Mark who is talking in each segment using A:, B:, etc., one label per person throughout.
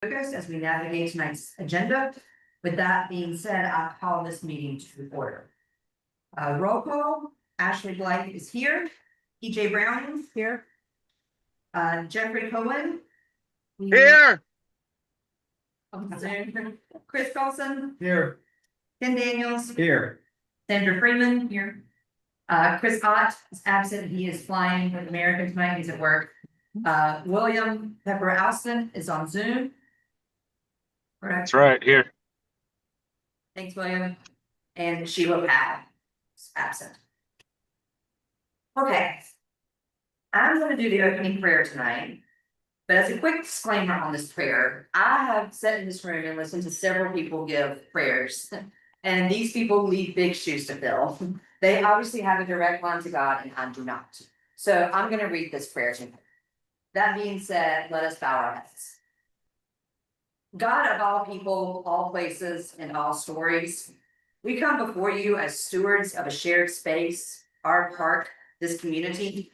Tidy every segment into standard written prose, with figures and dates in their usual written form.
A: focus as we navigate tonight's agenda. With that being said, I call this meeting to order. Roll call, Ashley Blythe is here. EJ Brown here. Jeffrey Cohen.
B: Here.
A: Chris Carlson.
B: Here.
A: Ken Daniels.
B: Here.
A: Sandra Freeman here. Chris Ott is absent. He is flying with American tonight. He's at work. William Pepper Alston is on Zoom. Correct.
B: That's right, here.
A: Thanks, William. And Sheila Powell is absent. Okay. I'm going to do the opening prayer tonight. But as a quick disclaimer on this prayer, I have sat in this room and listened to several people give prayers. And these people leave big shoes to fill. They obviously have a direct line to God, and I do not. So I'm going to read this prayer to you. That being said, let us bow our heads. God of all people, all places, and all stories, we come before you as stewards of a shared space, our park, this community.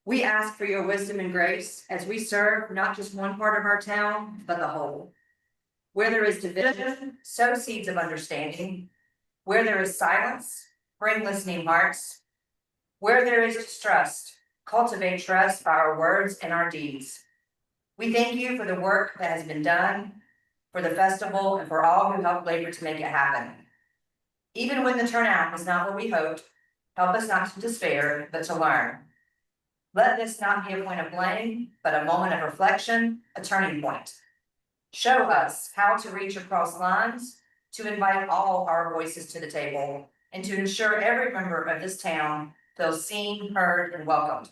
A: We ask for your wisdom and grace as we serve not just one part of our town, but the whole. Where there is division, sow seeds of understanding. Where there is silence, bring listening hearts. Where there is distrust, cultivate trust by our words and our deeds. We thank you for the work that has been done, for the festival, and for all who helped labor to make it happen. Even when the turnout was not what we hoped, help us not to despair, but to learn. Let this not be a point of blame, but a moment of reflection, a turning point. Show us how to reach across lines, to invite all our voices to the table, and to ensure every member of this town feels seen, heard, and welcomed.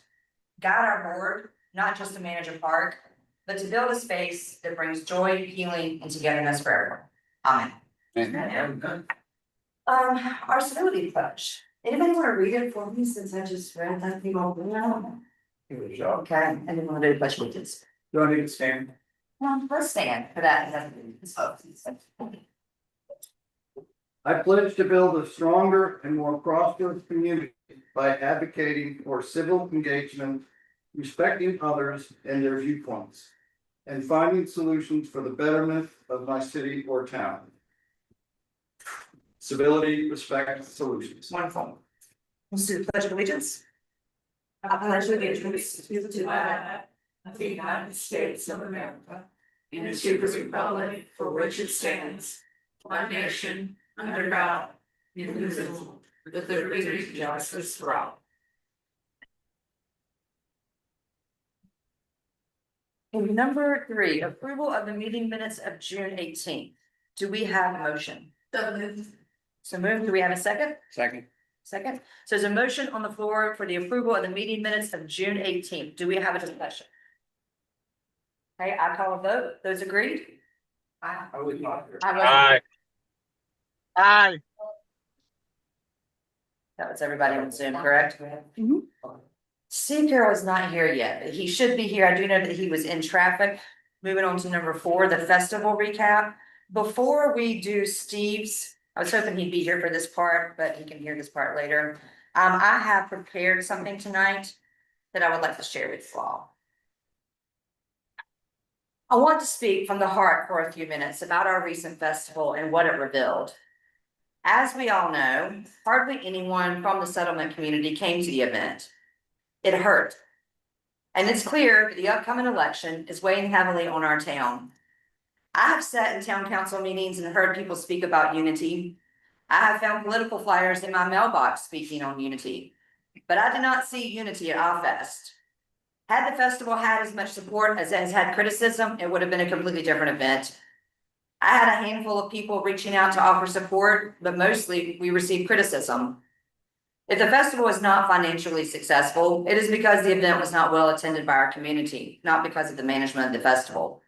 A: Guide our board, not just to manage a park, but to build a space that brings joy, healing, and togetherness for everyone. Amen. Our civility pledge. Anybody want to read it for me since I just read that thing all around? Okay, and then we'll do the pledge allegiance.
B: Do I need to stand?
A: Well, let's stand for that.
C: I pledge to build a stronger and more prosperous community by advocating for civil engagement, respecting others and their viewpoints, and finding solutions for the betterment of my city or town. Civility, respect, solutions.
A: Wonderful. Let's do the pledge of allegiance. I pledge allegiance to the flag of the United States of America and to the republic for which it stands, one nation, under God, indivisible, with liberty and justice for all. Number 3, approval of the meeting minutes of June 18th. Do we have a motion? So moved. Do we have a second?
B: Second.
A: Second. So there's a motion on the floor for the approval of the meeting minutes of June 18th. Do we have a discussion? Okay, I call a vote. Those agreed?
B: Aye. Aye.
A: That was everybody on Zoom, correct? Steve Carroll is not here yet, but he should be here. I do know that he was in traffic. Moving on to number 4, the festival recap. Before we do Steve's, I was hoping he'd be here for this part, but he can hear this part later. I have prepared something tonight that I would like to share with you all. I want to speak from the heart for a few minutes about our recent festival and what it revealed. As we all know, hardly anyone from the settlement community came to the event. It hurt. And it's clear that the upcoming election is weighing heavily on our town. I have sat in town council meetings and heard people speak about unity. I have found political flyers in my mailbox speaking on unity, but I did not see unity at OffFest. Had the festival had as much support as it has had criticism, it would have been a completely different event. I had a handful of people reaching out to offer support, but mostly we received criticism. If the festival was not financially successful, it is because the event was not well attended by our community, not because of the management of the festival.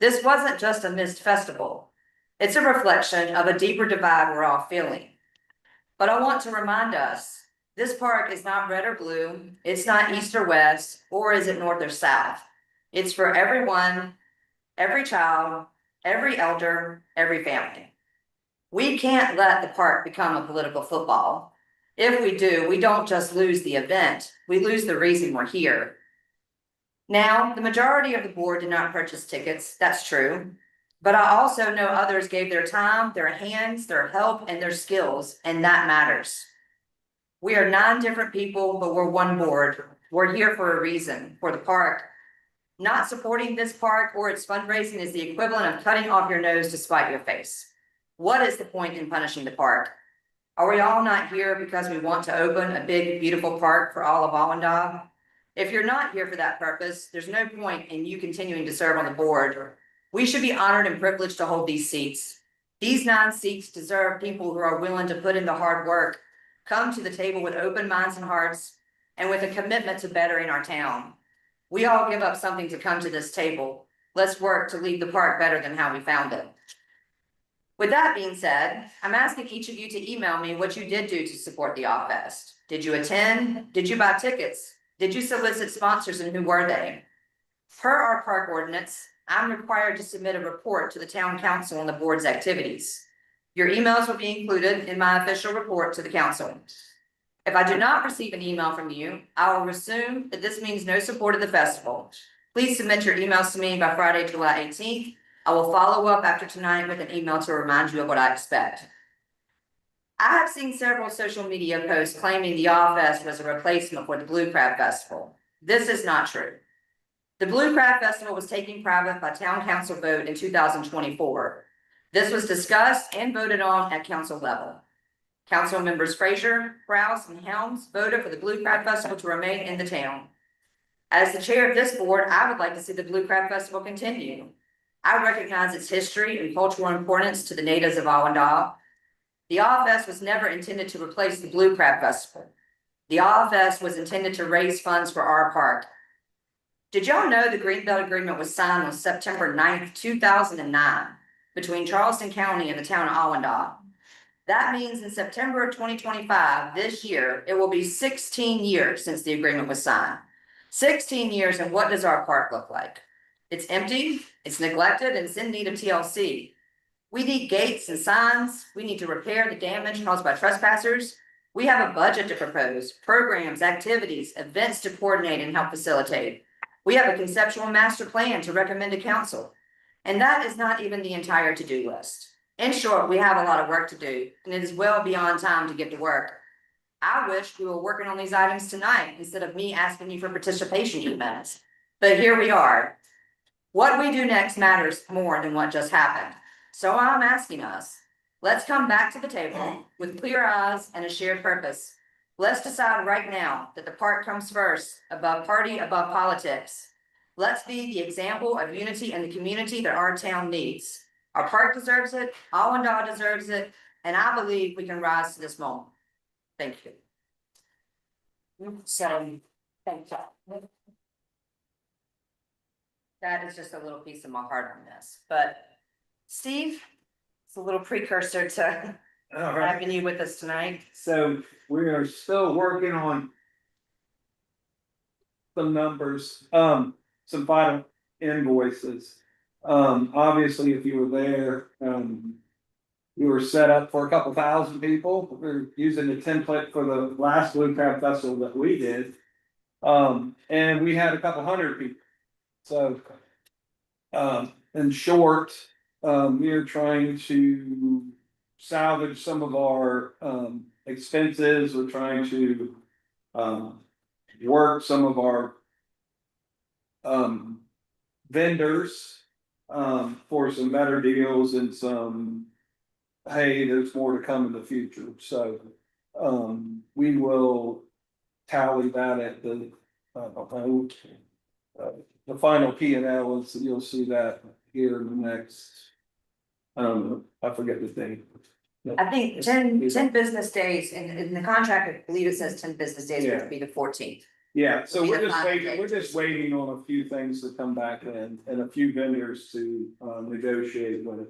A: This wasn't just a missed festival. It's a reflection of a deeper divide we're all feeling. But I want to remind us, this park is not red or blue, it's not east or west, or is it north or south. It's for everyone, every child, every elder, every family. We can't let the park become a political football. If we do, we don't just lose the event, we lose the reason we're here. Now, the majority of the board did not purchase tickets, that's true. But I also know others gave their time, their hands, their help, and their skills, and that matters. We are 9 different people, but we're one board. We're here for a reason, for the park. Not supporting this park or its fundraising is the equivalent of cutting off your nose to spite your face. What is the point in punishing the park? Are we all not here because we want to open a big, beautiful park for all of Allendale? If you're not here for that purpose, there's no point in you continuing to serve on the board. We should be honored and privileged to hold these seats. These 9 seats deserve people who are willing to put in the hard work, come to the table with open minds and hearts, and with a commitment to bettering our town. We all give up something to come to this table. Let's work to leave the park better than how we found it. With that being said, I'm asking each of you to email me what you did do to support the Off Fest. Did you attend? Did you buy tickets? Did you solicit sponsors, and who were they? Per our park ordinance, I'm required to submit a report to the town council on the board's activities. Your emails will be included in my official report to the council. If I do not receive an email from you, I will assume that this means no support of the festival. Please submit your emails to me by Friday, July 18th. I will follow up after tonight with an email to remind you of what I expect. I have seen several social media posts claiming the Off Fest was a replacement for the Blue Crab Festival. This is not true. The Blue Crab Festival was taken private by town council vote in 2024. This was discussed and voted on at council level. Council members Frazier, Browse, and Helms voted for the Blue Crab Festival to remain in the town. As the chair of this board, I would like to see the Blue Crab Festival continue. I recognize its history and cultural importance to the natives of Allendale. The Off Fest was never intended to replace the Blue Crab Festival. The Off Fest was intended to raise funds for our park. Did y'all know the Greenbelt Agreement was signed on September 9th, 2009 between Charleston County and the town of Allendale? That means in September of 2025, this year, it will be 16 years since the agreement was signed. 16 years, and what does our park look like? It's empty, it's neglected, and it's in need of TLC. We need gates and signs. We need to repair the damage caused by trespassers. We have a budget to propose, programs, activities, events to coordinate and help facilitate. We have a conceptual master plan to recommend to council. And that is not even the entire to-do list. In short, we have a lot of work to do, and it is well beyond time to get to work. I wish we were working on these items tonight instead of me asking you for participation emails. But here we are. What we do next matters more than what just happened. So I'm asking us, let's come back to the table with clear eyes and a shared purpose. Let's decide right now that the park comes first, above party, above politics. Let's be the example of unity in the community that our town needs. Our park deserves it, Allendale deserves it, and I believe we can rise to this moment. Thank you. So, thank you. That is just a little piece of my heart on this, but Steve, it's a little precursor to
D: All right,
A: having you with us tonight.
D: so we are still working on some numbers, some final invoices. Obviously, if you were there, we were set up for a couple thousand people. We're using the template for the last Blue Crab Festival that we did. And we had a couple hundred people. So, in short, we are trying to salvage some of our, expenses. We're trying to, work some of our, vendors, for some better deals and some, hey, there's more to come in the future. So, we will tally that at the, the final P and L, is you'll see that here in the next. I forget the thing.
A: I think 10 business days, in the contract, I believe it says 10 business days, which would be the 14th.
D: Yeah, so
A: Be
D: we're
A: the
D: just
A: final
D: waiting,
A: date.
D: we're just waiting on a few things to come back in and a few vendors to negotiate with.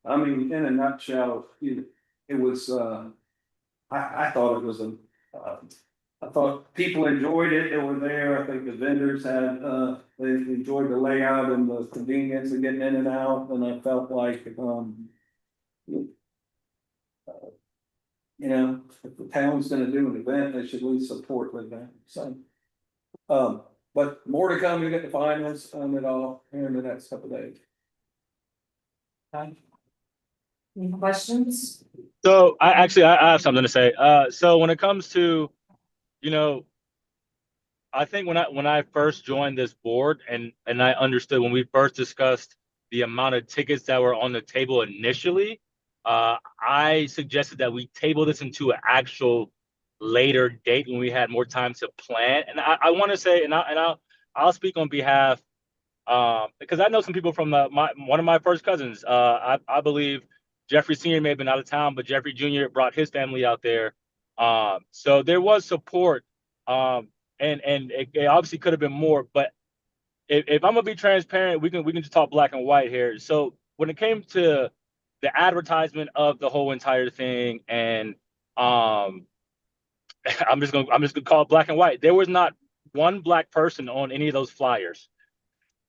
D: I mean, in a nutshell, it was, I thought it was I thought people enjoyed it, they were there, I think the vendors had, they enjoyed the layout and the convenience of getting in and out, and I felt like, you know, if the town's gonna do an event, they should at least support the event, so. But more to come, we get the finals on it all here in the next couple of days.
A: Any questions?
E: So I have something to say. So when it comes to, you know, I think when I first joined this board and I understood when we first discussed the amount of tickets that were on the table initially, I suggested that we table this into an actual later date when we had more time to plan. And I want to say, I'll speak on behalf, because I know some people from one of my first cousins. I believe Jeffrey Sr. may have been out of town, but Jeffrey Jr. brought his family out there. So there was support. And it obviously could have been more, but if I'm gonna be transparent, we can just talk black and white here. So when it came to the advertisement of the whole entire thing, and I'm just gonna call it black and white. There was not one black person on any of those flyers,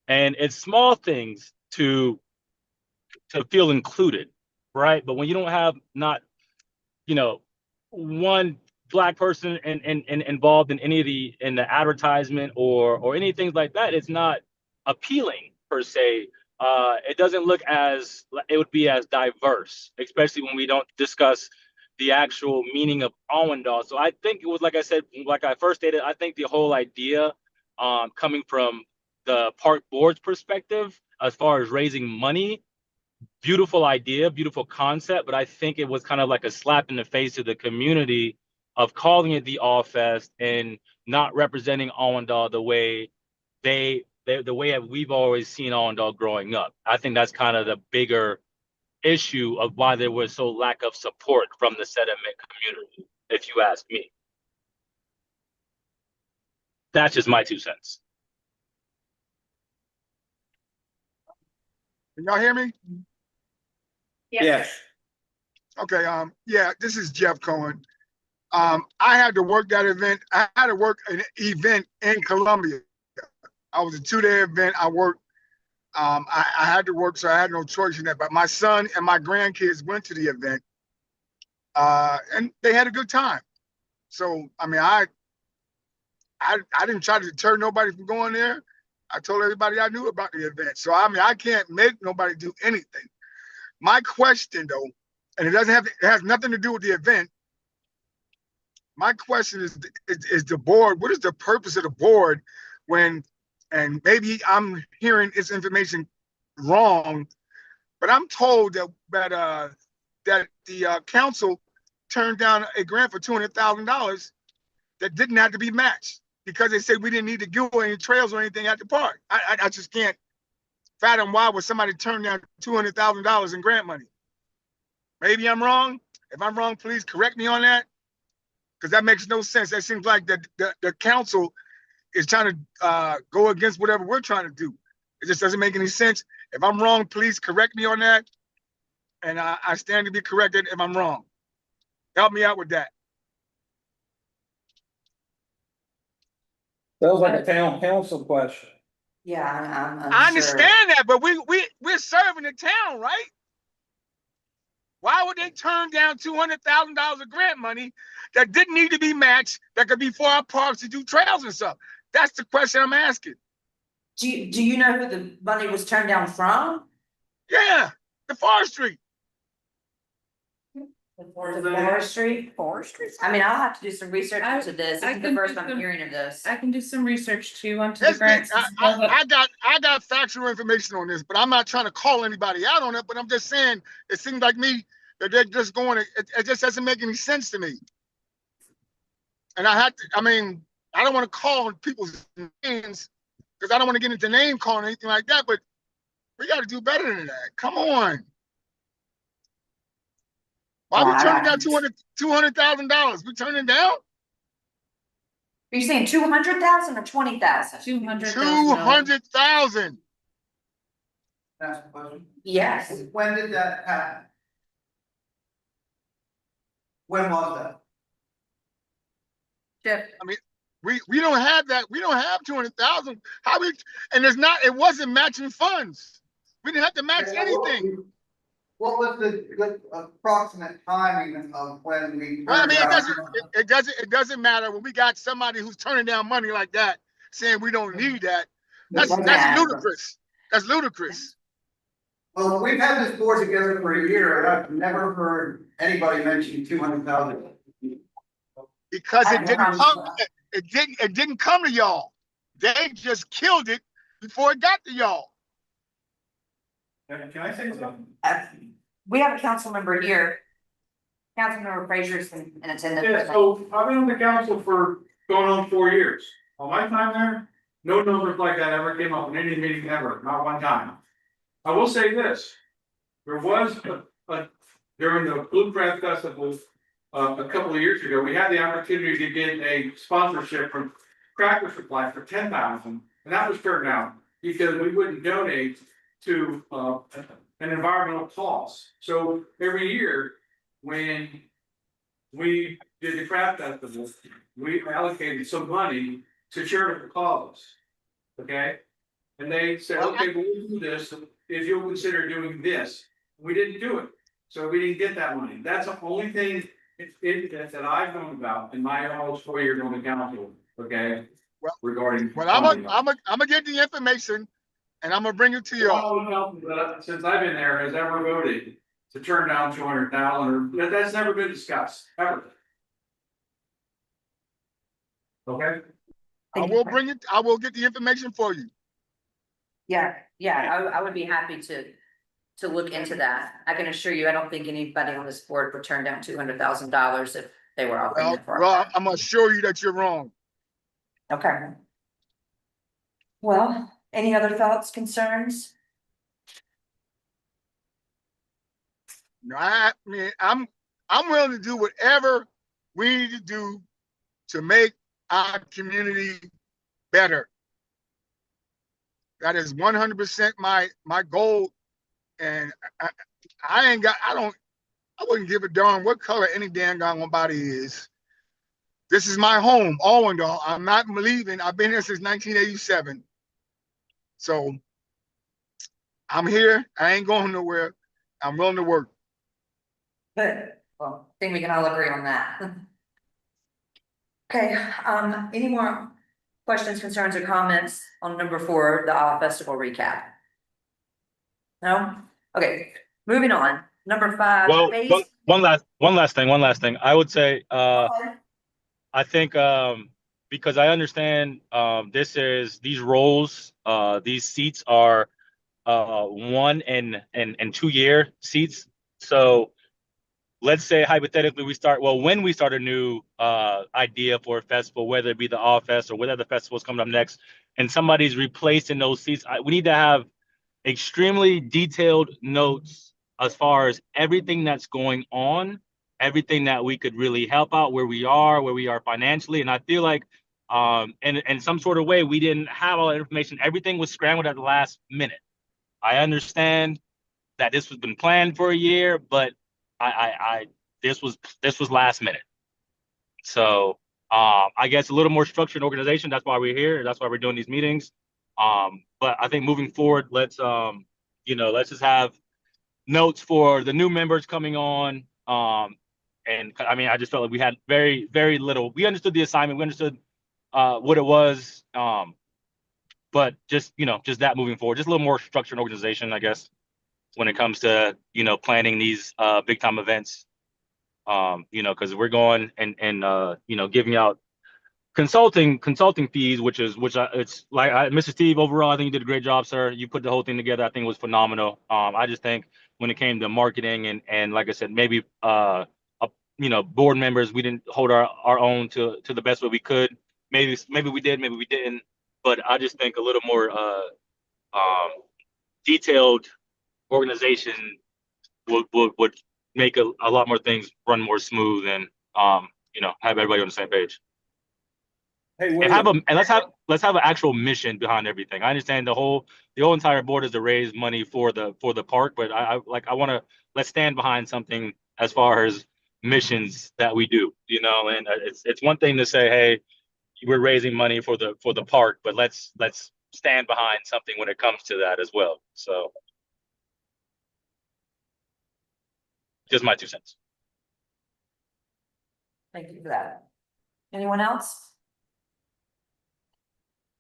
E: and it's small things to feel included, right? But when you don't have not, you know, one black person involved in any of the advertisement or anything like that, it's not appealing per se. It doesn't look as it would be as diverse, especially when we don't discuss the actual meaning of Awandal. So I think it was, like I said, like I first stated, I think the whole idea, coming from the park board's perspective as far as raising money, beautiful idea, beautiful concept, but I think it was kind of like a slap in the face to the community of calling it the All Fest and not representing Allendale the way the way we've always seen Allendale growing up. I think that's kind of the bigger issue of why there was so lack of support from the sediment community, if you ask me. That's just my 2 cents.
B: Can y'all hear me?
D: Yes.
B: Okay, yeah, this is Jeff Cohen. I had to work that event. I had to work an event in Columbia. I was a 2-day event. I worked, I had to work, so I had no choice in that. But my son and my grandkids went to the event, and they had a good time. So, I mean, I didn't try to deter nobody from going there. I told everybody I knew about the event. So, I mean, I can't make nobody do anything. My question, though, and it has nothing to do with the event. My question is the board, what is the purpose of the board when, and maybe I'm hearing this information wrong, but I'm told that the council turned down a grant for $200,000 that didn't have to be matched because they said we didn't need to do any trails or anything at the park. I just can't fathom why would somebody turn down $200,000 in grant money. Maybe I'm wrong. If I'm wrong, please correct me on that, because that makes no sense. That seems like the council is trying to go against whatever we're trying to do. It just doesn't make any sense. If I'm wrong, please correct me on that. And I stand to be corrected if I'm wrong. Help me out with that.
D: That was like a town council question.
A: Yeah, I'm
B: I
A: unsure.
B: understand that, but we're serving the town, right? Why would they turn down $200,000 of grant money that didn't need to be matched, that could be for our parks to do trails and stuff? That's the question I'm asking.
A: Do you know who the money was turned down from?
B: Yeah, the forestry.
A: The forestry? Forestry? I mean, I'll have to do some research into this. This is the first I'm hearing of this.
F: I can do some research too onto the grants.
B: I got factual information on this, but I'm not trying to call anybody out on it. But I'm just saying it seems like me that they're just going. It just doesn't make any sense to me. And I mean, I don't want to call people's names because I don't want to get into name calling or anything like that. But we got to do better than that. Come on. Why we turning down $200,000? We turning down?
A: Are you saying 200,000 or 20,000?
F: 200,000.
B: 200,000.
C: Ask a question.
A: Yes.
C: When did that happen? When was that?
A: Jeff,
B: We don't have that. We don't have 200,000. How we? And it wasn't matching funds. We didn't have to match anything.
C: What was the good approximate timing of when we?
B: Well, I mean, it doesn't matter when we got somebody who's turning down money like that, saying we don't need that. That's ludicrous. That's ludicrous.
C: Well, we've had this board together for a year, and I've never heard anybody mention 200,000.
B: Because
A: I
B: it
A: have no
B: didn't
A: problem
B: come,
A: with that.
B: it didn't come to y'all. They just killed it before it got to y'all.
D: Can I say something?
A: We have a council member here. Councilmember Frazier's in attendance.
G: Yeah, so I've been on the council for going on 4 years. On my time there, no numbers like that ever came up in any meeting ever, not one time. I will say this, there was during the Bluegrass Festival, a couple of years ago, we had the opportunity to get a sponsorship from Tractor Supply for 10,000, and that was turned down because we wouldn't donate to, an environmental cause. So every year, when we did the craft festival, we allocated some money to charitable causes. Okay? And they said, okay, well, we'll do this if you'll consider doing this. We didn't do it, so we didn't get that money. That's the only thing that I've known about in my almost 4 years on the council, okay?
B: Well-
G: Regarding.
B: Well, I'm gonna get the information and I'm gonna bring it to y'all.
G: Since I've been there, has ever voted to turn down 200,000, or that's never been discussed, ever. Okay?
B: I will get the information for you.
A: Yeah, I would be happy to look into that. I can assure you, I don't think anybody on this board would turn down $200,000 if they were offering
B: Well,
A: it for.
B: I'm gonna assure you that you're wrong.
A: Okay. Well, any other thoughts, concerns?
B: No, I mean, I'm willing to do whatever we need to do to make our community better. That is 100% my goal, and I wouldn't give a darn what color any damn body is. This is my home, Allendale. I'm not leaving. I've been here since 1987. So I'm here. I ain't going nowhere. I'm willing to work.
A: Good, well, I think we can all agree on that. Okay, any more questions, concerns, or comments on number 4, the Awe Festival recap? No? Okay, moving on, number 5.
E: Well,
A: phase-
E: one last thing. I would say,
A: Okay.
E: I think, because I understand, these roles, these seats are, 1 and 2 year seats. So let's say hypothetically when we start a new idea for a festival, whether it be the All Fest or whatever the festival's coming up next, and somebody's replaced in those seats, we need to have extremely detailed notes as far as everything that's going on, everything that we could really help out, where we are financially. And I feel like in some sort of way, we didn't have all that information. Everything was scrambled at the last minute. I understand that this has been planned for a year, but this was last minute. So I guess a little more structure and organization. That's why we're here. That's why we're doing these meetings. But I think moving forward, let's just have notes for the new members coming on. And I mean, I just felt like we had very, very little. We understood the assignment. We understood what it was. But just that moving forward, just a little more structure and organization, I guess, when it comes to planning these big time events. Because we're going and giving out consulting fees, it's like Mr. Steve, overall, I think you did a great job, sir. You put the whole thing together. I think it was phenomenal. I just think when it came to marketing and like I said, maybe board members, we didn't hold our own to the best way we could. Maybe we did, maybe we didn't. But I just think a little more detailed organization would make a lot more things run more smooth and have everybody on the same page.
D: Hey,
E: And let's have an actual mission behind everything. I understand the whole entire board is to raise money for the park, but let's stand behind something as far as missions that we do, and it's one thing to say, hey, we're raising money for the park, but let's stand behind something when it comes to that as well. So just my 2 cents.
A: Thank you for that. Anyone else?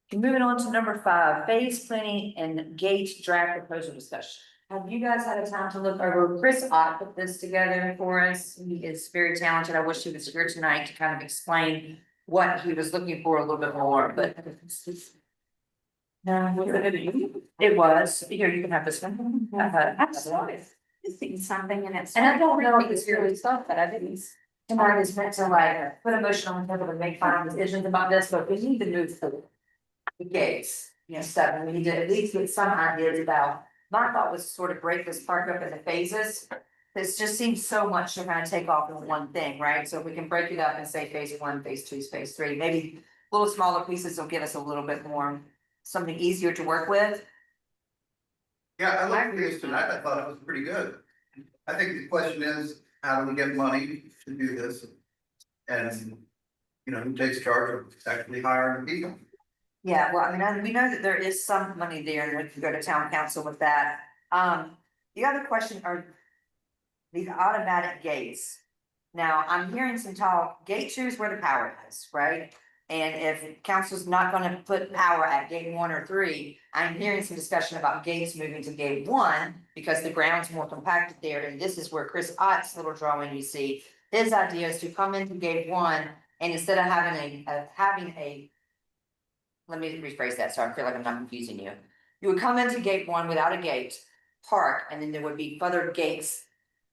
A: Okay, moving on to number 5, phase planning and gate draft proposal discussion. Have you guys had a time to look over, Chris Ott put this together for us, he is very talented, I wish he was here tonight to kind of explain what he was looking for a little bit more, but. No, it was, here, you can have this one.
F: I saw it. It's seen something and it's.
A: And I don't know if it's really stuff that I didn't. Tomorrow is meant to like put emotion on people to make final decisions about this, but we need to move forward. The gates, stuff, and we need to at least get some ideas about, my thought was sort of break this park up into phases. This just seems so much to kind of take off in one thing, right? So if we can break it up and say phase one, phase two, phase three, maybe little smaller pieces will give us a little bit more, something easier to work with.
C: Yeah, I looked at this tonight, I thought it was pretty good. I think the question is, how do we get money to do this? And, you know, who takes charge of actually hiring people?
A: Yeah, well, I mean, we know that there is some money there and we can go to town council with that. The other question are the automatic gates. Now, I'm hearing some talk, gate two is where the power is, right? And if council's not gonna put power at gate one or three, I'm hearing some discussion about gates moving to gate one because the ground's more compacted there, and this is where Chris Ott's little drawing you see. His idea is to come into gate one and instead of having a let me rephrase that, so I feel like I'm not confusing you. You would come into gate one without a gate, park, and then there would be further gates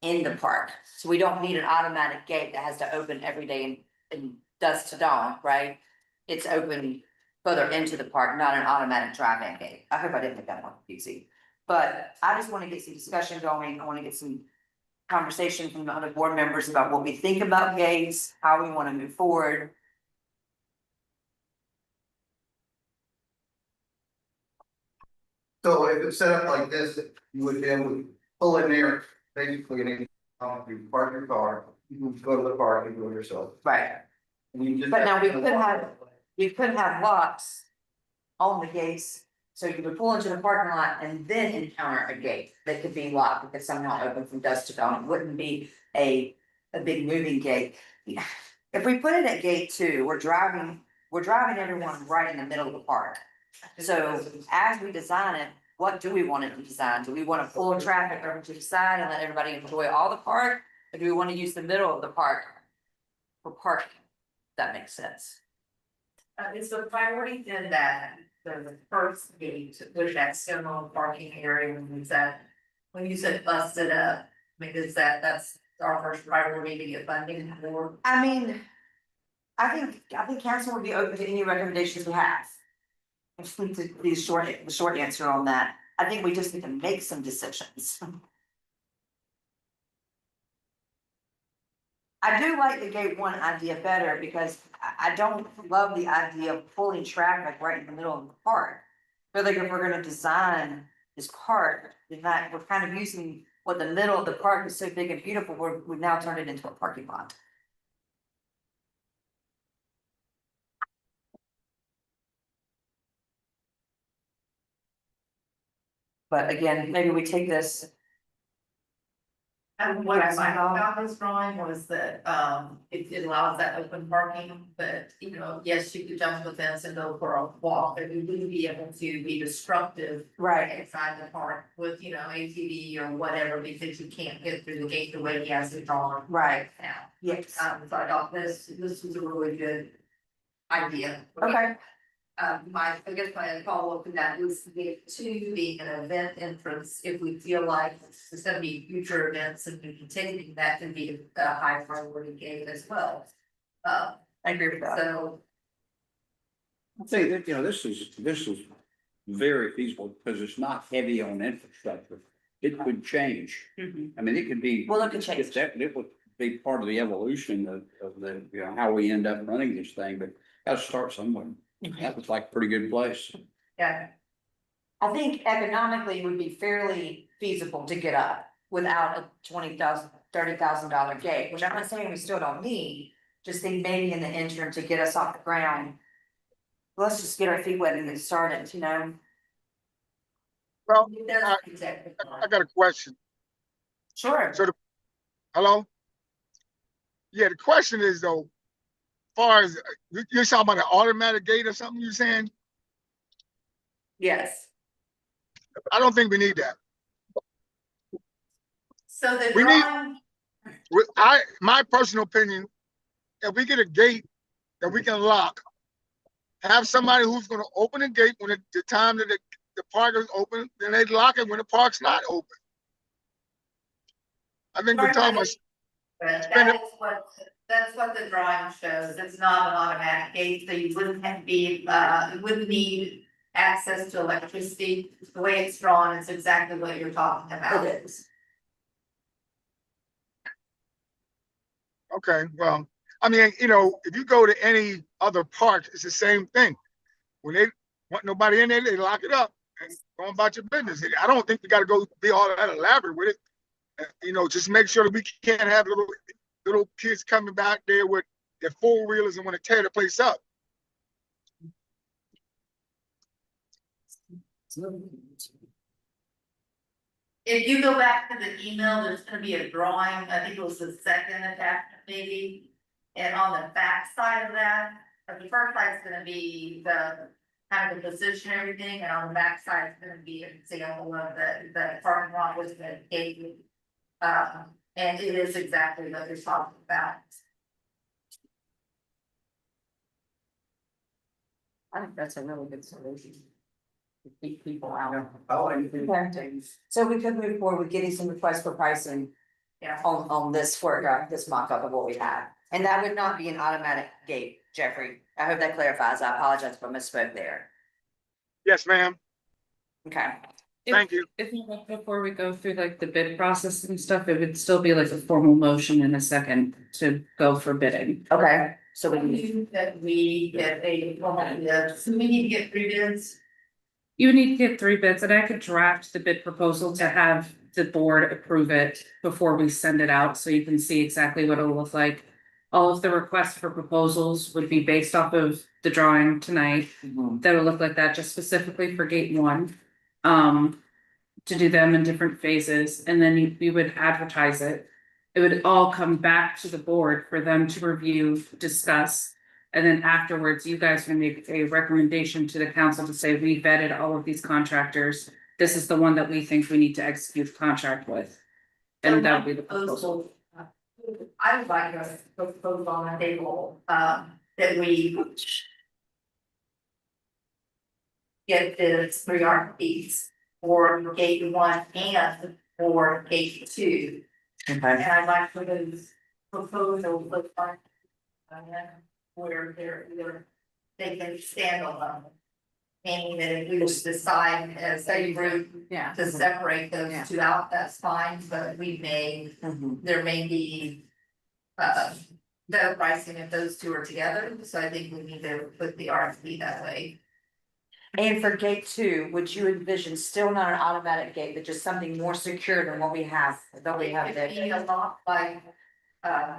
A: in the park. So we don't need an automatic gate that has to open every day and dusk to dawn, right? It's open further into the park, not an automatic drive-in gate. I hope I didn't make that one confusing. But I just wanna get some discussion going. I wanna get some conversation from the other board members about what we think about gates, how we wanna move forward.
C: So if it's set up like this, you would be able to pull in there, basically, and you park your car, you can go to the park and do it yourself.
A: Right.
C: And you just.
A: But now we could have locks on the gates, so you would pull into the parking lot and then encounter a gate that could be locked, that could somehow open from dusk to dawn. It wouldn't be a big moving gate. If we put it at gate two, we're driving everyone right in the middle of the park. So as we design it, what do we want it to design? Do we want to pull traffic over to the side and let everybody enjoy all the park? Or do we want to use the middle of the park for parking? That makes sense.
H: Is the priority then that the first gate with that single parking area, when you said bust it up, I mean, that's our first priority to get funding for?
A: I mean, I think council would be open to any recommendations we have. I just need to be the short answer on that. I think we just need to make some decisions. I do like the gate one idea better because I don't love the idea of pulling traffic right in the middle of the park. But like if we're gonna design this park, then that we're kind of using what the middle of the park is so big and beautiful, we've now turned it into a parking lot. But again, maybe we take this.
H: And what I liked about this drawing was that, it allows that open parking, but, yes, you could jump the fence and go for a walk, but you wouldn't be able to be destructive.
A: Right.
H: Inside the park with, ATV or whatever, because you can't get through the gate the way he has it drawn.
A: Right.
H: Now,
A: Yes.
H: so I thought this was a really good idea.
A: Okay.
H: I guess my follow-up to that was to get to being an event entrance, if we feel like there's gonna be future events and we continue, that can be a high priority gate as well.
A: I agree with that.
H: So,
I: I think that, this is very feasible because it's not heavy on infrastructure. It could change.
A: Mhm.
I: I mean, it could be.
A: Well, it could change.
I: It would be part of the evolution of the, how we end up running this thing, but gotta start somewhere. That was like a pretty good place.
H: yeah,
A: I think economically it would be fairly feasible to get up without a $20,000, $30,000 gate, which I'm not saying we still don't need. Just think maybe in the interim to get us off the ground. Let's just get our feet wet and get started,
B: Well,
H: it does protect the
B: I got a question.
A: Sure.
B: So hello? Yeah, the question is though, far as you're talking about an automatic gate or something you're saying?
A: Yes.
B: I don't think we need that.
H: So the
B: We need-
H: drawing,
B: My personal opinion, if we get a gate that we can lock, have somebody who's gonna open the gate when the time that the park is open, then they lock it when the park's not open. I think we're talking about,
H: but
B: spend it-
H: that's what the drawing shows. It's not an automatic gate, so you wouldn't have you wouldn't need access to electricity. The way it's drawn is exactly what you're talking about.
A: It is.
B: okay, well, I mean, you know, if you go to any other park, it's the same thing. When they want nobody in there, they lock it up and go about your business. I don't think we gotta go be all that elaborate with it. You know, just make sure that we can't have little kids coming back there with their four-wheelers and want to tear the place up.
H: If you go back to the email, there's gonna be a drawing, I think it was the second attachment maybe. And on the back side of that, the first side's gonna be the kind of the position, everything, and on the back side is gonna be an example of the parking lot with the gate. And it is exactly what you're talking about.
A: I think that's a really good solution. To keep people out.
C: I like to
A: Okay. So we could move forward with getting some requests for pricing
H: Yeah.
A: on this work, this mock-up of what we have. And that would not be an automatic gate, Jeffrey. I hope that clarifies. I apologize if I misspoke there.
B: Yes, ma'am.
A: Okay.
B: Thank you.
J: If before we go through like the bid process and stuff, it would still be like a formal motion in a second to go for bidding.
A: Okay, so
H: So
A: we,
H: that we get so we need to get 3 bids.
J: You would need to get 3 bids and I could draft the bid proposal to have the board approve it before we send it out, so you can see exactly what it'll look like. All of the requests for proposals would be based off of the drawing tonight. That'll look like that just specifically for gate 1. To do them in different phases, and then we would advertise it. It would all come back to the board for them to review, discuss. And then afterwards, you guys would make a recommendation to the council to say, we vetted all of these contractors. This is the one that we think we need to execute the contract with. And that would be the proposal.
H: I would like us to propose on the table, that we. Get bids for RFPs for gate 1 and for gate 2.
A: okay,
H: And I'd like for those proposals look like. Where they can stand on them. Meaning that if we just decide as a group
A: yeah.
H: to separate those
A: Yeah.
H: 2 out, that's fine, but there may be. Better pricing if those 2 are together, so I think we need to put the RFP that way.
A: And for gate 2, would you envision still not an automatic gate, but just something more secure than what we have,
H: It being a lot like,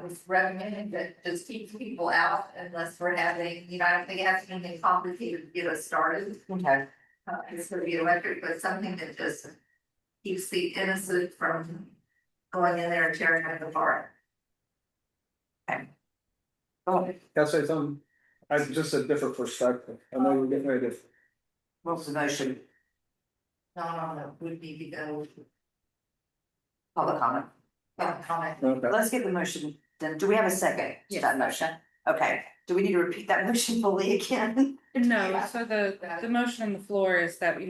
H: it's recommended that just keeps people out unless we're having, I don't think it has anything complicated to get us started.
A: Okay,
H: It's gonna be electric, but something that just keeps the innocent from going in there and tearing it apart.
A: oh,
D: That's something, I just a different perspective. I know you're getting ready to.
A: what's the motion?
H: No, we need to go.
A: Public comment.
H: Comment.
D: Okay.
A: Let's get the motion, then, do we have a second to that motion? Okay, do we need to repeat that motion fully again?
J: No, so the motion on the floor is that we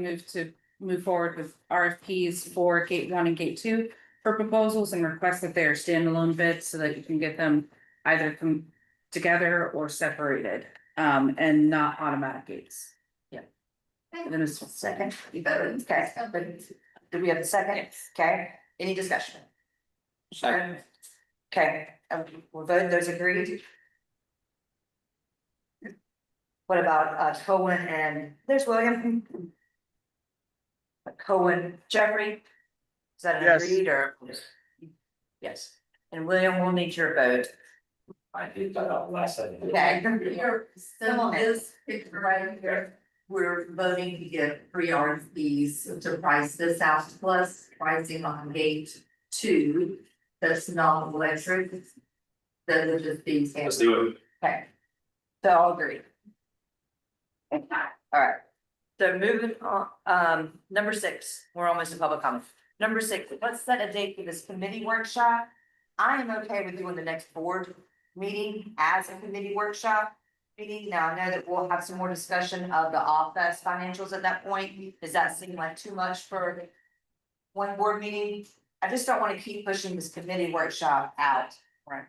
J: move forward with RFPs for gate 1 and gate 2 for proposals and request that they are standalone bids so that you can get them either come together or separated, and not automatic gates. Yeah. And then it's
A: Second,
H: You better.
A: okay, do we have a second? Okay, any discussion?
I: Second.
A: Okay, we'll vote, those agreed? What about Cohen and, there's William. Cohen, Jeffrey? Is that an
B: Yes.
A: agreed or? Yes, and William will need your vote.
I: I did that out last time.
A: Okay.
H: Here, so this picture right here, we're voting to give 3 RFPs to price this out, plus pricing on gate 2. That's not electric. That would just be.
E: Let's do it.
A: Okay. So all agree. Okay, all right. So moving on, number 6, we're almost in public comment. Number 6, let's set a date for this committee workshop. I am okay with doing the next board meeting as a committee workshop meeting. Now, I know that we'll have some more discussion of the office financials at that point. Does that seem like too much for one board meeting? I just don't want to keep pushing this committee workshop out. Right.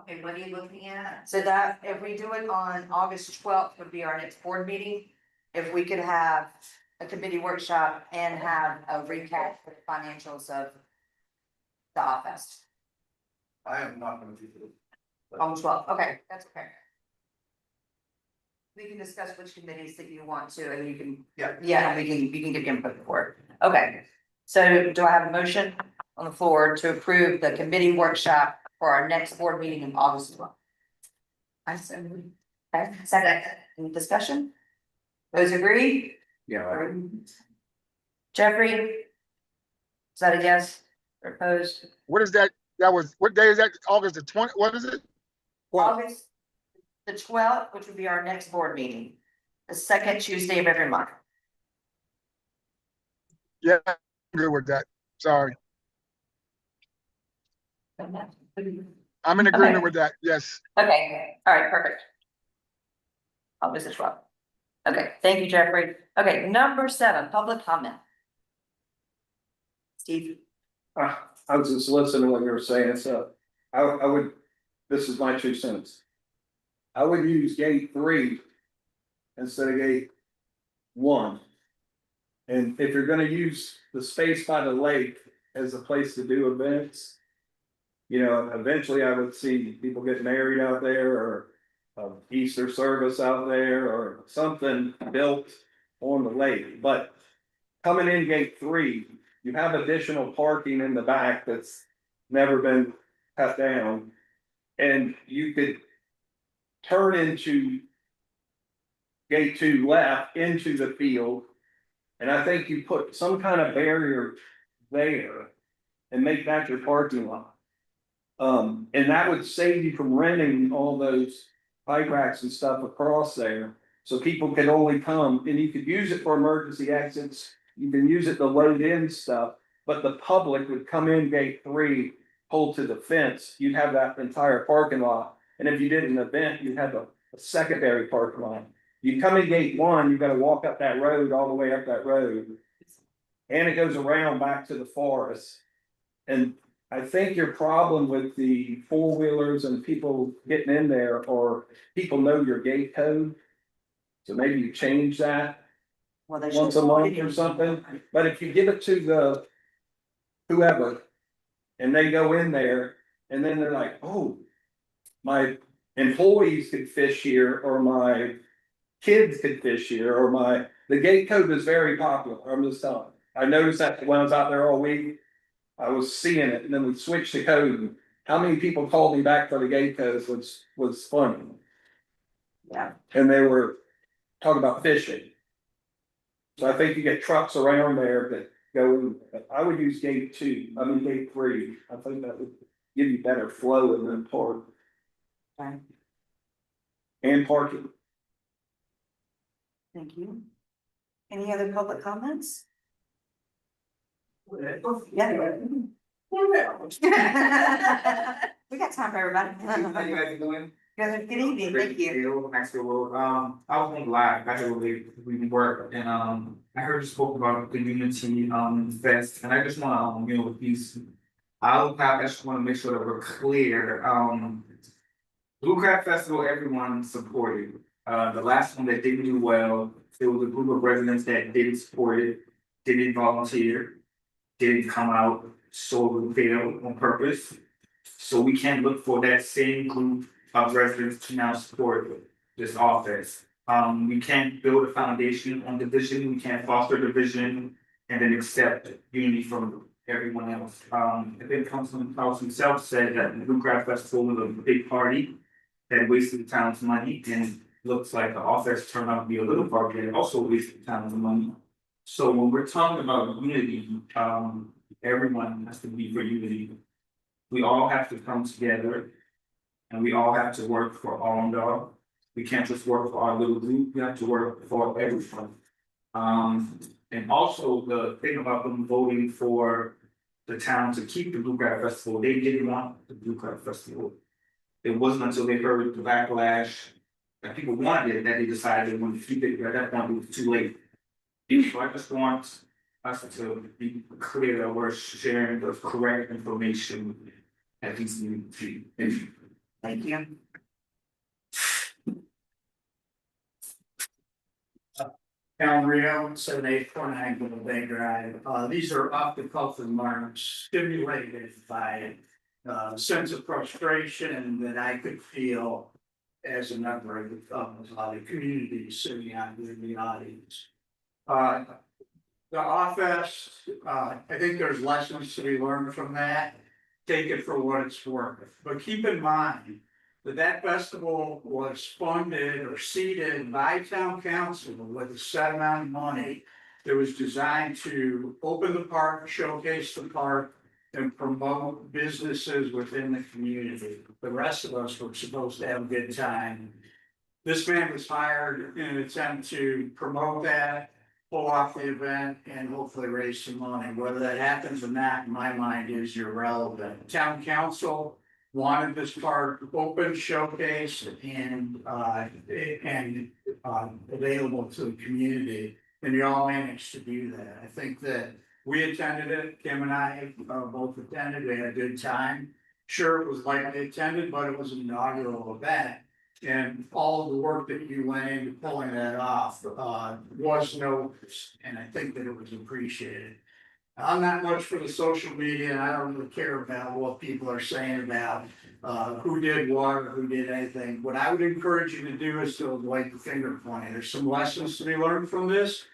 H: Okay, what are you looking at?
A: So that if we do it on August 12th would be our next board meeting. If we could have a committee workshop and have a recap for the financials of the office
C: I am not gonna do it.
A: on 12th. Okay, that's okay. We can discuss which committees that you want to, and you can. Yeah, we can give input for it. Okay, so do I have a motion on the floor to approve the committee workshop for our next board meeting in August 12th? I said. Okay, second, any discussion? Those agree?
I: Yeah.
A: Jeffrey? Is that a yes or opposed?
B: What is that? What day is that? August the 20th, what is it?
A: August the 12th, which would be our next board meeting, the second Tuesday of every month.
B: Yeah, I'm good with that. Sorry. I'm in agreement with that. Yes.
A: Okay, all right, perfect. August the 12th. Okay, thank you, Jeffrey. Okay, number 7, public comment. Steve?
D: I was just listening to what you were saying, so I would, this is my 2 cents. I would use gate 3 instead of gate 1. And if you're gonna use the space by the lake as a place to do events, you know, eventually I would see people get married out there, or Easter service out there, or something built on the lake. But coming in gate 3, you have additional parking in the back that's never been cut down. And you could turn into gate 2 left into the field. And I think you put some kind of barrier there and make that your parking lot. And that would save you from renting all those bike racks and stuff across there. So people could only come, and you could use it for emergency exits. You can use it to load in stuff, but the public would come in gate 3, pull to the fence. You'd have that entire parking lot. And if you did an event, you'd have a secondary parking lot. You come in gate 1, you gotta walk up that road, all the way up that road. And it goes around back to the forest. And I think your problem with the 4-wheelers and people getting in there, or people know your gate code. So maybe you change that
A: Well, they
D: once
A: should.
D: a month or something, but if you give it to the whoever. And they go in there, and then they're like, oh. My employees could fish here, or my kids could fish here, or the gate code is very popular, I'm just telling you. I noticed that when I was out there all week. I was seeing it, and then we switched the code, and how many people called me back for the gate code was funny.
A: Yeah.
D: And they were talking about fishing. So I think you get trucks around there that go, I would use gate 3. I think that would give you better flow in the park.
A: Okay,
D: And parking.
A: thank you. Any other public comments? Yeah. We got time for everybody.
K: How you guys doing?
A: Good evening, thank you.
K: Maxwell, I was on live, actually, we work, and, I heard you spoke about the Unity, Fest, and I just wanna, these. I just wanna make sure that we're clear, Blue Crab Festival, everyone supported, the last one that didn't do well, there was a group of residents that didn't support it, didn't volunteer. Didn't come out, so failed on purpose. So we can't look for that same group of residents to now support this office. We can't build a foundation on division, we can't foster division and then accept unity from everyone else. I think Councilman Klaus himself said that the Blue Crab Festival was a big party that wasted the town's money, and looks like the office turned out to be a little party that also wasted the town's money. So when we're talking about unity, everyone has to be for unity. We all have to come together. And we all have to work for all. We can't just work for our little group, we have to work for everyone. And And also the thing about them voting for the town to keep the Blue Crab Festival, they didn't want the Blue Crab Festival. It wasn't until they heard the backlash that people wanted it, that they decided they wanted to keep it, but at that point it was too late. So I just want us to be clear that we're sharing the correct information at these meetings.
H: Thank you.
L: Alan Rio, 7849 Little Bay Drive. These are off the cuff remarks stimulated by sense of frustration that I could feel as a member of the community sitting out in the audience. The office, I think there's lessons to be learned from that. Take it for what it's worth, but keep in mind that festival was funded or seeded by town council with a set amount of money that was designed to open the park, showcase the park, and promote businesses within the community. The rest of us were supposed to have a good time. This man was hired in an attempt to promote that, pull off the event, and hopefully raise some money. Whether that happens or not, in my mind, is irrelevant. Town council wanted this park open, showcased, and available to the community, and you all managed to do that. I think that we attended it, Kim and I both attended, we had a good time. Sure, it was lightly attended, but it was an inaugural event. And all of the work that you went into pulling that off was noticed, and I think that it was appreciated. I'm not much for the social media, and I don't really care about what people are saying about who did what or who did anything. What I would encourage you to do is to avoid the finger pointing. There's some lessons to be learned from this.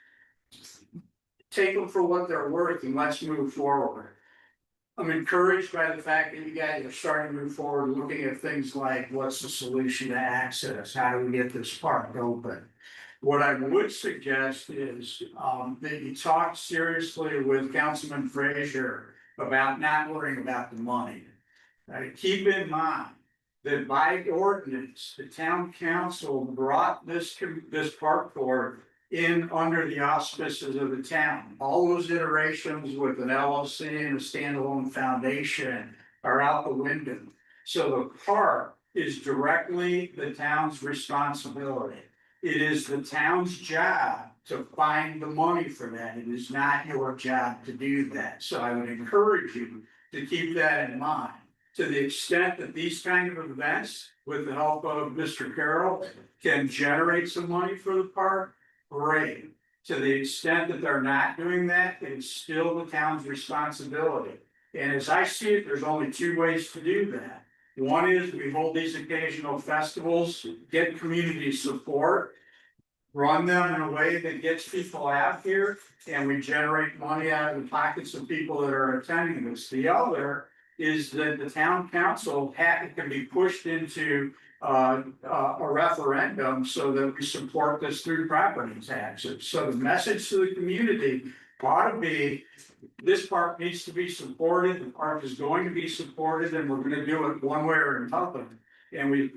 L: Take them for what they're worth and let's move forward. I'm encouraged by the fact that you guys are starting to move forward, looking at things like what's the solution to access? How do we get this park open? What I would suggest is that you talk seriously with Councilman Frazier about not worrying about the money. Keep in mind that by ordinance, the town council brought this park forward in under the auspices of the town. All those iterations with an LLC and a standalone foundation are out the window. So the park is directly the town's responsibility. It is the town's job to find the money for that. It is not your job to do that. So I would encourage you to keep that in mind. To the extent that these kind of events, with the help of Mr. Carroll, can generate some money for the park, great. To the extent that they're not doing that, it's still the town's responsibility. And as I see it, there's only two ways to do that. One is we hold these occasional festivals, get community support, run them in a way that gets people out here, and we generate money out of the pockets of people that are attending this. The other is that the town council can be pushed into a referendum so that we support this through property taxes. So the message to the community ought to be, this park needs to be supported, the park is going to be supported, and we're gonna do it one way or another. And we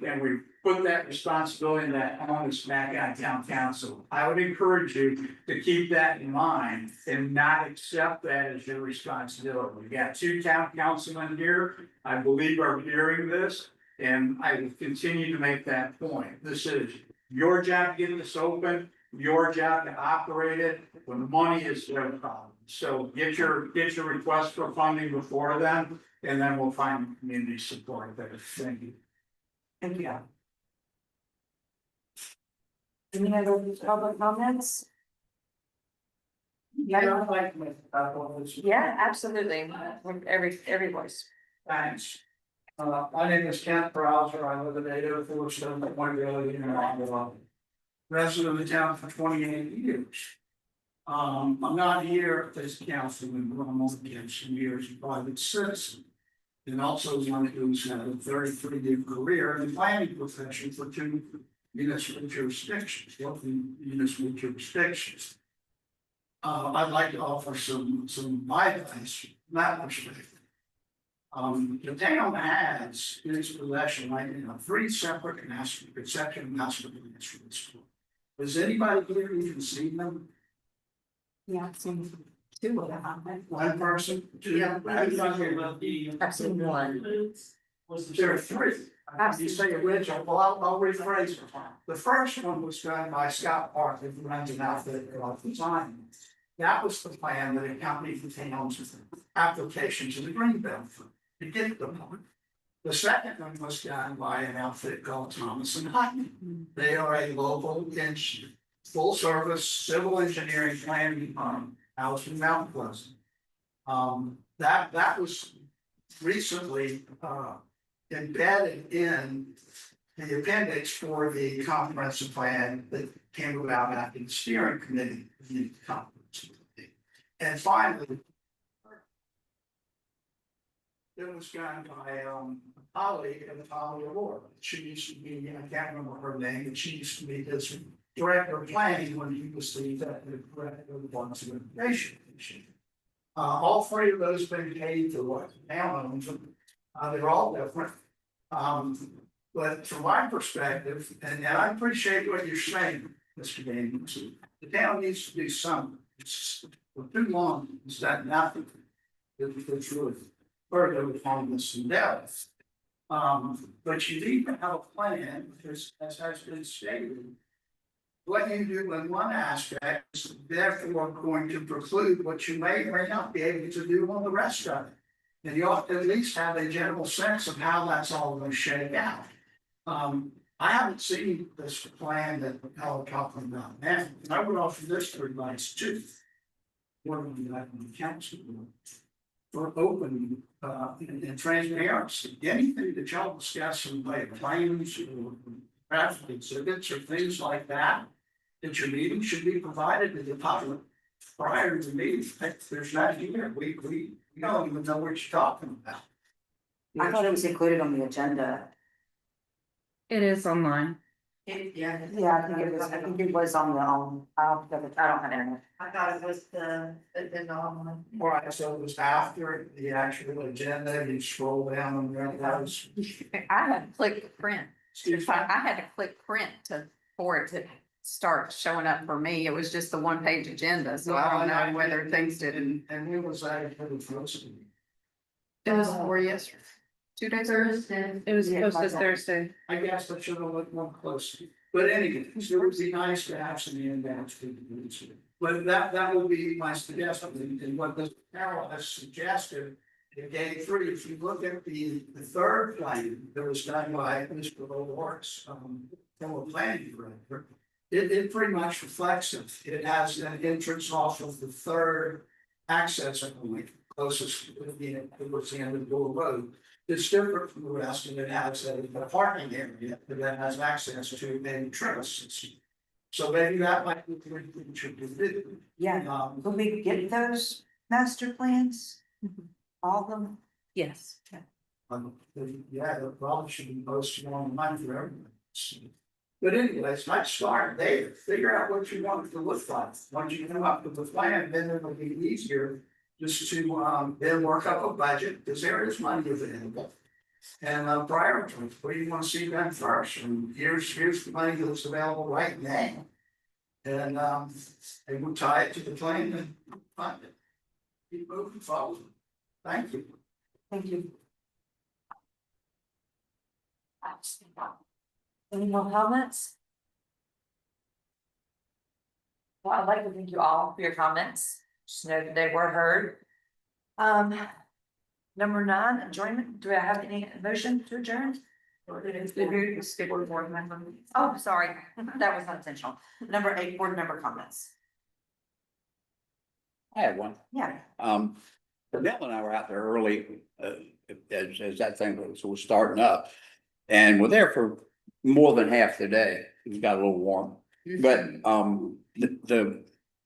L: put that responsibility and that onus back on town council. I would encourage you to keep that in mind and not accept that as your responsibility. We got two town councilmen here, I believe are hearing this, and I will continue to make that point. This is your job to get this open, your job to operate it, when the money is their problem. So get your request for funding before then, and then we'll find community support there. Thank you.
H: Thank you. Any other public comments?
L: Yeah, I'd like to make a couple of those.
H: Yeah, absolutely. Every voice.
L: Thanks. My name is Kent Browser. I live in 804 Point Valley, and I'm a resident of the town for 28 years. I'm not here as a councilman, but I'm also against some years as a private citizen. And also one who's had a very year career in the planning profession for two municipal jurisdictions, both in municipal jurisdictions. I'd like to offer some my advice from that perspective. The town has in its possession, like, 3 separate conceptual master plans for this school. Has anybody here even seen them?
F: Yeah, I've seen two of them.
L: One person, two.
H: Yeah.
A: I've seen one.
L: There are three. You say original, well, I'll rephrase it. The first one was done by Scott Parker, who runs an outfit called Design. That was the plan that accompanied the town's application to the Greenbelt to get the point. The second one was done by an outfit called Thomas and Hutton. They are a local full service civil engineering planning firm out in Mount Pleasant. That was recently embedded in the appendix for the comprehensive plan that came about after the steering committee. of the comprehensive plan. And finally, it was done by a colleague at the Holly Award. She used to be, I can't remember her name, but she used to be his director of planning when he was the executive director of the Bonds of Information Commission. All three of those been paid to what now owns them. They're all different. But from my perspective, and I appreciate what you're saying, Mr. Daniels, the town needs to do something. It's for too long, it's done nothing. It's really further upon this endeavor. But you need to have a plan, because as has been stated, what you do in one aspect is therefore going to preclude what you may or may not be able to do on the rest of it. And you ought to at least have a general sense of how that's all going to shake out. I haven't seen this plan that we're talking about now. I would offer this for advice too. What would you like on the council for open and transparency? Anything that y'all discuss in way of plans or graphic exhibits or things like that, that your meeting should be provided to the public prior to the meeting. There's not here. We don't even know what you're talking about.
A: I thought it was included on the agenda.
J: It is online.
H: Yeah.
A: Yeah, I think it was on the, I don't have internet.
H: I thought it was the one.
L: Right, so it was after the actual agenda, you scroll down and there that was.
F: I had to click print. I had to click print for it to start showing up for me. It was just the one page agenda, so I don't know whether things didn't.
L: And we was added for the first.
F: It was for yesterday. 2 days ago.
J: It was posted Thursday.
L: I guess I should have looked more closely, but anyway, it would be nice to have some in-depth to do. But that would be my suggestion, and what this Carol has suggested. In gave three, if you look at the third plan that was done by Mr. O'Rourke's former planning director, it pretty much reflects it. It has an entrance off of the third access point closest to the end of the door road. It's different from the rest, and it has a parking area that has access to many trellises. So maybe that might be what we should do.
A: Yeah, will we get those master plans? All of them?
J: Yes.
L: Yeah, the problem should be posted online for everyone. But anyways, let's start there, figure out what you want it to look like. Once you come up with a plan, then it'll be easier just to then work up a budget, because there is money available. And prioritize, what do you want to see done first? And here's the money that's available right now. And we'll tie it to the plan and fund it. Keep moving forward. Thank you.
A: Thank you. Any more comments? Well, I'd like to thank you all for your comments. Just know that they were heard. Number 9, adjournment. Do I have any motion to adjourn? Oh, sorry, that was not intentional. Number 8, board member comments.
I: I had one.
A: Yeah.
I: Bill and I were out there early, as that thing was starting up. And we're there for more than half the day. It got a little warm. But,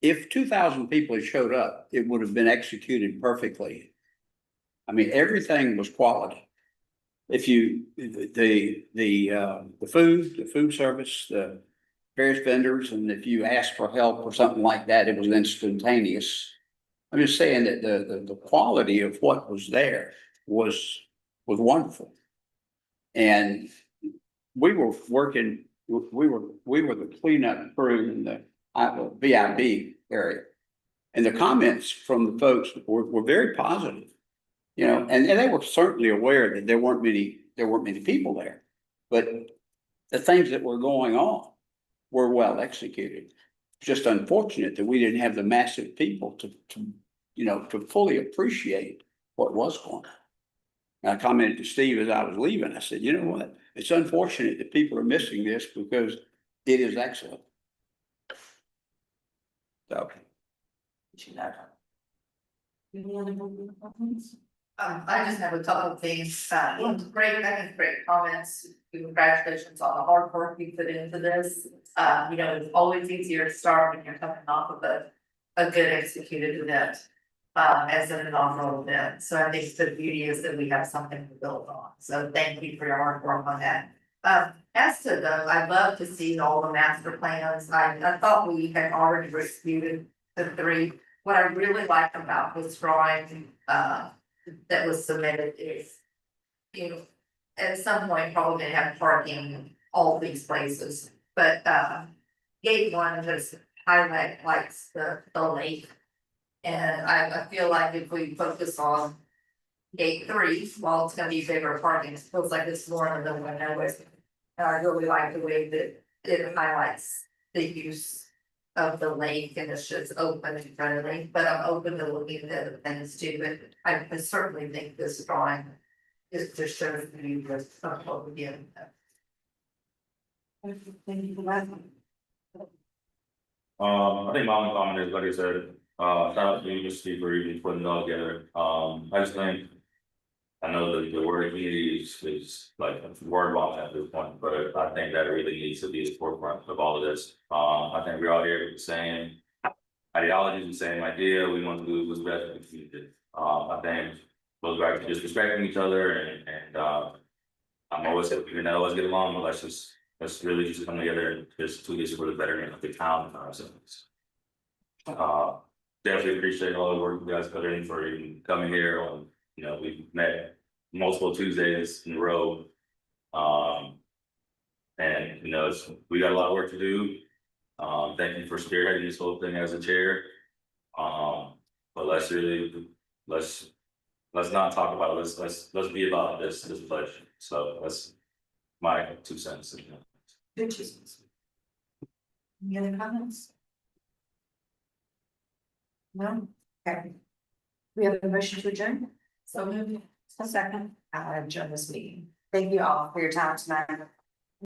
I: if 2,000 people had showed up, it would have been executed perfectly. I mean, everything was quality. If you, the food service, the various vendors, and if you asked for help or something like that, it was instantaneous. I'm just saying that the quality of what was there was wonderful. And we were working, we were the cleanup crew in the VIB area. And the comments from the folks were very positive. You know, and they were certainly aware that there weren't many people there. But the things that were going on were well executed. It's just unfortunate that we didn't have the massive people to fully appreciate what was going on. And I commented to Steve as I was leaving, I said, you know what? It's unfortunate that people are missing this because it is excellent. So.
H: I just have a couple of things, great, I think great comments, congratulations on the hard work you put into this. You know, it's always easier to start when you're coming off of a good executed event. As an inaugural event, so I think the beauty is that we have something to build on, so thank you for your hard work on that. As to I'd love to see all the master plans, I thought we had already reviewed the 3. What I really like about this drawing, that was submitted is, you know, at some point probably gonna have parking in all these places, but, gate 1 just highlights the lake. And I feel like if we focus on gate 3, while it's gonna be bigger parking, it feels like it's more in the middle of nowhere. And I really like the way that it highlights the use of the lake and it's just open and friendly, but I'm open to looking at other things too, but I certainly think this drawing is just shows you with what we're getting. Thank you for that.
M: I think my only comment is, like I said, shout out to you, Steve, for even putting it all together. I just think, I know that the word community is like a word bomb at this point, but I think that it really needs to be the forefront of all of this. I think we're all here with the same ideologies, the same idea. We want to do what's best for the community. I think goes back to just respecting each other and I'm always saying we can always get along, but let's really just come together and just do this for the betterment of the town and ourselves. Definitely appreciate all the work you guys put in for even coming here on, you know, we've met multiple Tuesdays in a row. And you know, we got a lot of work to do. Thank you for spearheading this whole thing as a chair. But let's not talk about it. Let's be about this pledge. So that's my 2 cents.
H: Good choices. Any other comments? No, okay. We have a motion to adjourn, so moved. A second, I adjourn this meeting. Thank you all for your time tonight.